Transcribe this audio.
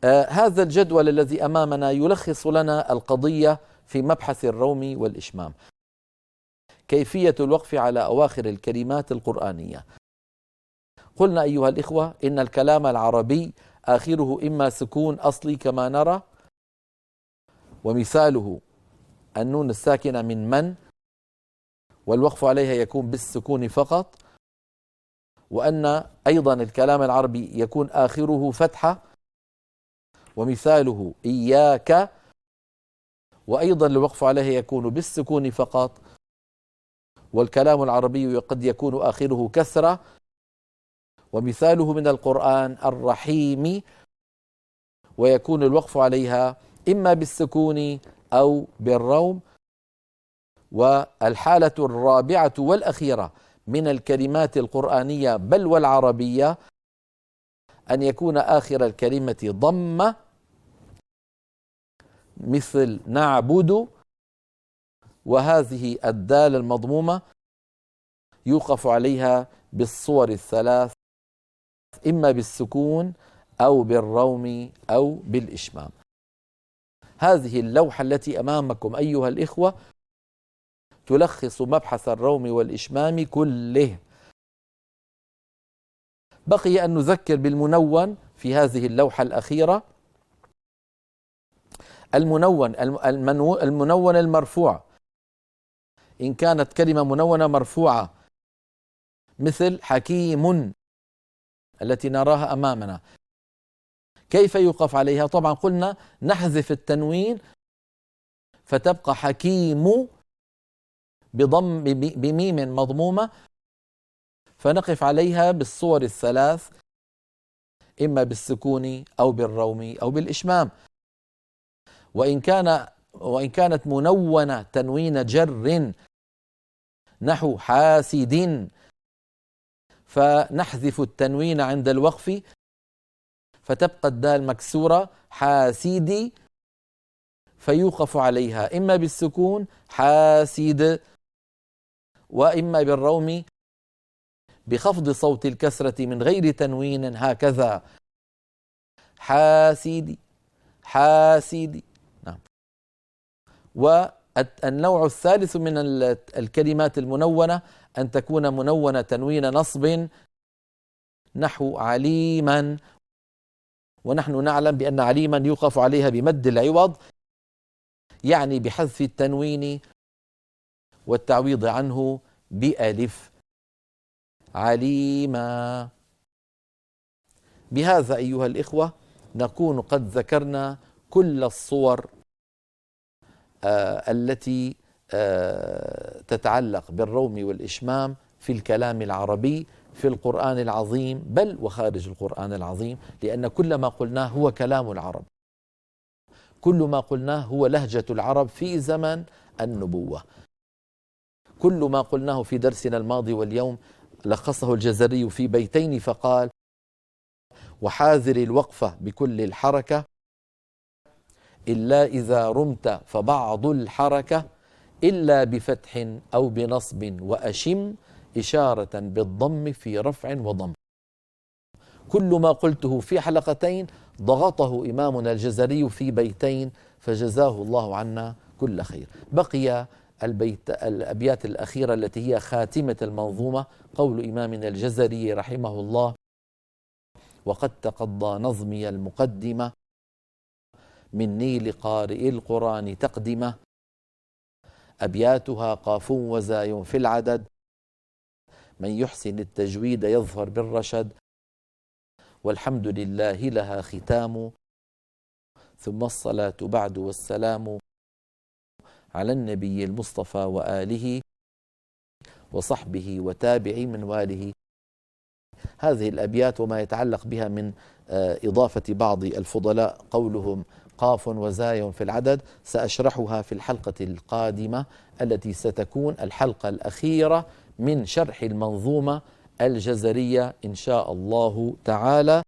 هذا الجدول الذي أمامنا يلخص لنا القضية في مبحث الروم والإشمام. كيفية الوقف على أواخر الكلمات القرآنية. قلنا أيها الإخوة إن الكلام العربي آخره إما سكون أصلي كما نرى، ومثاله النون الساكنة من والوقف عليها يكون بالسكون فقط، وأن أيضا الكلام العربي يكون آخره فتحة، ومثاله إياك، وأيضا الوقف عليها يكون بالسكون فقط، والكلام العربي قد يكون آخره كسرة، ومثاله من القرآن الرحيم، ويكون الوقف عليها إما بالسكون أو بالروم. والحالة الرابعة والأخيرة من الكلمات القرآنية بل والعربية أن يكون آخر الكلمة ضمة، مثل نعبد، وهذه الدال المضمومة يوقف عليها بالصور الثلاث، إما بالسكون أو بالروم أو بالإشمام. هذه اللوحة التي أمامكم أيها الإخوة تلخص مبحث الروم والإشمام كله. بقي أن نذكر بالمنون في هذه اللوحة الأخيرة. المنون المرفوع، إن كانت كلمة منونة مرفوعة مثل حكيم التي نراها أمامنا، كيف يوقف عليها؟ طبعا قلنا نحذف التنوين فتبقى حكيم بميم مضمومة، فنقف عليها بالصور الثلاث، إما بالسكون أو بالروم أو بالإشمام. وإن كانت منونة تنوين جر نحو حاسد، فنحذف التنوين عند الوقف فتبقى الدال مكسورة حاسدي، فيوقف عليها إما بالسكون حاسد، وإما بالروم بخفض صوت الكسرة من غير تنوين، هكذا حاسدي حاسدي. نعم. والنوع الثالث من الكلمات المنونة أن تكون منونة تنوين نصب نحو عليما، ونحن نعلم بأن عليما يوقف عليها بمد العوض، يعني بحذف التنوين والتعويض عنه بألف، عليما. بهذا أيها الإخوة نكون قد ذكرنا كل الصور التي تتعلق بالروم والإشمام في الكلام العربي في القرآن العظيم بل وخارج القرآن العظيم، لأن كل ما قلناه هو كلام العرب، كل ما قلناه هو لهجة العرب في زمن النبوة. كل ما قلناه في درسنا الماضي واليوم لخصه الجزري في بيتين فقال: وحاذر الوقفة بكل الحركة إلا إذا رمت فبعض الحركة إلا بفتح أو بنصب وأشم إشارة بالضم في رفع وضم. كل ما قلته في حلقتين ضغطه إمامنا الجزري في بيتين، فجزاه الله عنا كل خير. بقي الأبيات الأخيرة التي هي خاتمة المنظومة، قول إمامنا الجزري رحمه الله: وقد تقضى نظمي المقدمة مني لقارئ القرآن تقدمة، أبياتها قاف وزاي في العدد، من يحسن التجويد يظفر بالرشد، والحمد لله لها ختام، ثم الصلاة بعد والسلام على النبي المصطفى وآله وصحبه وتابع من واله. هذه الأبيات وما يتعلق بها من إضافة بعض الفضلاء قولهم قاف وزاي في العدد سأشرحها في الحلقة القادمة التي ستكون الحلقة الأخيرة من شرح المنظومة الجزرية إن شاء الله تعالى.